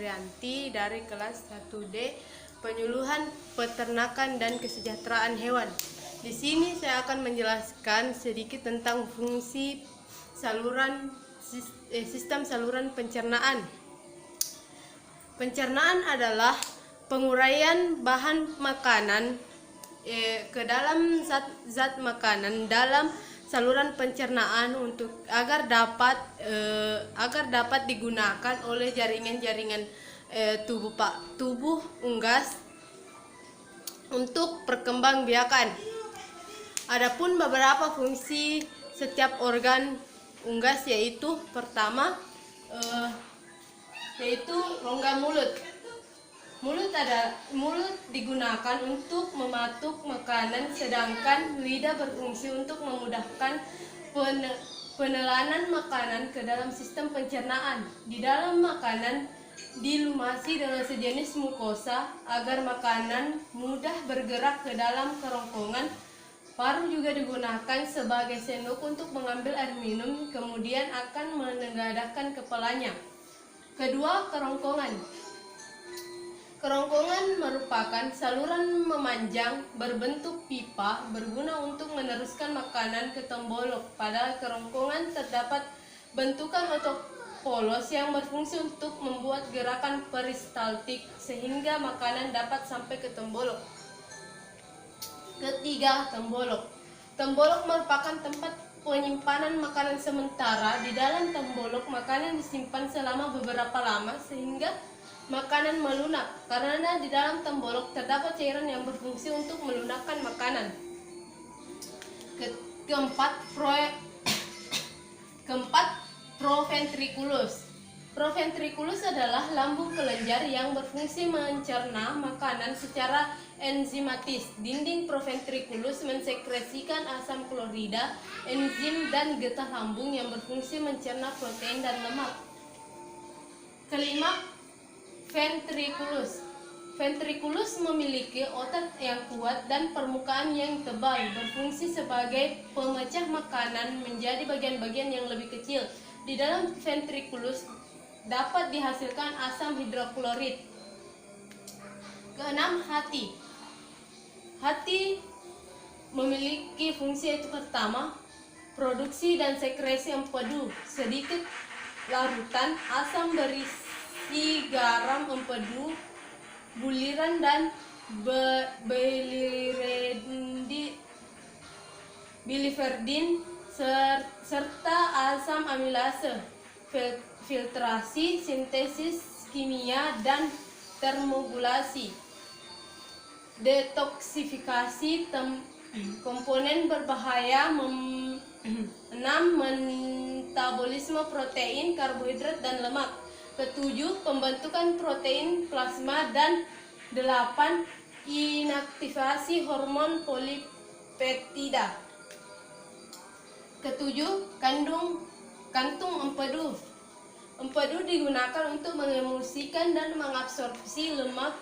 Febrianti dari kelas 1D Penyuluhan Peternakan dan Kesejahteraan Hewan. Di sini saya akan menjelaskan sedikit tentang fungsi sistem saluran pencernaan. Pencernaan adalah penguraian bahan makanan ke dalam zat makanan dalam saluran pencernaan agar dapat digunakan oleh jaringan-jaringan tubuh unggas untuk perkembangbiakan. Adapun beberapa fungsi setiap organ unggas yaitu pertama yaitu rongga mulut. Mulut digunakan untuk mematuk makanan, sedangkan lidah berfungsi untuk memudahkan penelanan makanan ke dalam sistem pencernaan. Di dalam makanan dilumasi dengan sejenis mukosa agar makanan mudah bergerak ke dalam kerongkongan. Paru juga digunakan sebagai sendok untuk mengambil air minum, kemudian akan menengadahkan kepalanya. Kedua, kerongkongan. Kerongkongan merupakan saluran memanjang berbentuk pipa berguna untuk meneruskan makanan ke tembolok. Pada kerongkongan terdapat bentukan otot polos yang berfungsi untuk membuat gerakan peristaltik sehingga makanan dapat sampai ke tembolok. Ketiga, tembolok. Tembolok merupakan tempat penyimpanan makanan sementara. Di dalam tembolok makanan disimpan selama beberapa lama sehingga makanan melunak, karena di dalam tembolok terdapat cairan yang berfungsi untuk melunakkan makanan. Keempat, proventriculus. Proventriculus adalah lambung kelenjar yang berfungsi mencerna makanan secara enzimatis. Dinding proventriculus mensekresikan asam klorida, enzim dan getah lambung yang berfungsi mencerna protein dan lemak. Kelima, ventriculus. Ventriculus memiliki otot yang kuat dan permukaan yang tebal, berfungsi sebagai pemecah makanan menjadi bagian-bagian yang lebih kecil. Di dalam ventriculus dapat dihasilkan asam hidroklorid. Keenam, hati. Hati memiliki fungsi yaitu pertama, produksi dan sekresi empedu. Sedikit larutan asam berisi garam empedu, buliran dan biliverdin serta asam amilase, filtrasi, sintesis kimia dan termogulasi, detoksifikasi komponen berbahaya, metabolisme protein, karbohidrat dan lemak. Ketujuh, pembentukan protein plasma, dan 8, inaktivasi hormon polipeptida. Ketujuh, kantung empedu. Empedu digunakan untuk mengemulsikan dan mengabsorpsi lemak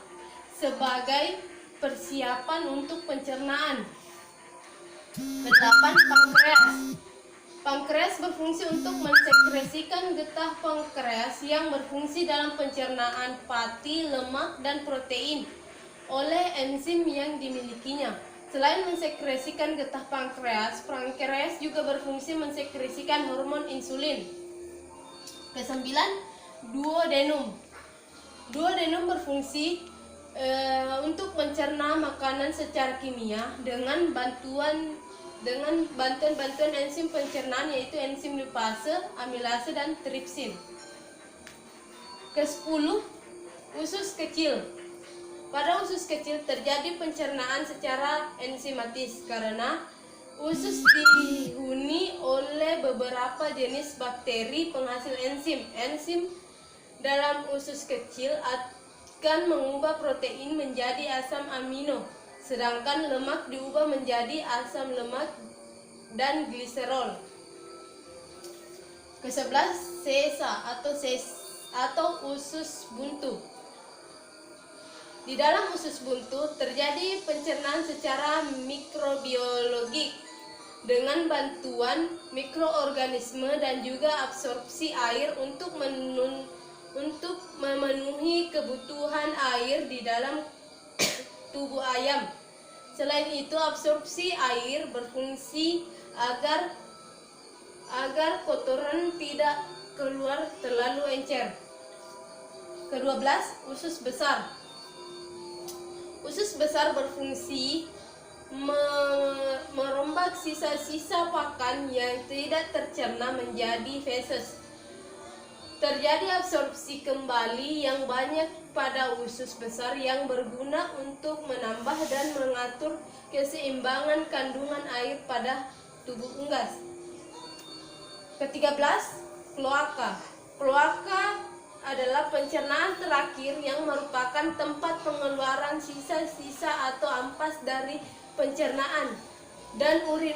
sebagai persiapan untuk pencernaan. 8, pankreas. Pankreas berfungsi untuk mensekresikan getah pankreas yang berfungsi dalam pencernaan pati, lemak, dan protein oleh enzim yang dimilikinya. Selain mensekresikan getah pankreas, pankreas juga berfungsi mensekresikan hormon insulin. Kesembilan, duodenum. Duodenum berfungsi untuk mencerna makanan secara kimia dengan bantuan enzim pencernaan yaitu enzim lipase, amilase, dan tripsin. Ke-10, usus kecil. Pada usus kecil terjadi pencernaan secara enzimatis karena usus dihuni oleh beberapa jenis bakteri penghasil enzim. Enzim dalam usus kecil akan mengubah protein menjadi asam amino, sedangkan lemak diubah menjadi asam lemak dan gliserol. Ke-11, sesa atau usus buntu. Di dalam usus buntu terjadi pencernaan secara mikrobiologik dengan bantuan mikroorganisme dan juga absorpsi air untuk untuk memenuhi kebutuhan air di dalam tubuh ayam. Selain itu, absorpsi air berfungsi agar kotoran tidak keluar terlalu encer. Ke-12, usus besar. Usus besar berfungsi merombak sisa-sisa pakan yang tidak tercerna menjadi feses. Terjadi absorpsi kembali yang banyak pada usus besar yang berguna untuk menambah dan mengatur keseimbangan kandungan air pada tubuh unggas. Ke-13, kloaka. Kloaka adalah pencernaan terakhir yang merupakan tempat pengeluaran sisa-sisa atau ampas dari pencernaan dan urin.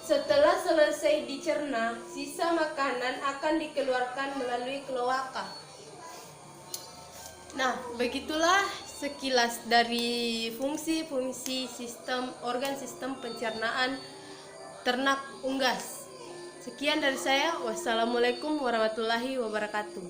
Setelah selesai dicerna, sisa makanan akan dikeluarkan melalui kloaka. Nah, begitulah sekilas dari fungsi-fungsi organ sistem pencernaan ternak unggas. Sekian dari saya. Wassalamualaikum warahmatullahi wabarakatuh.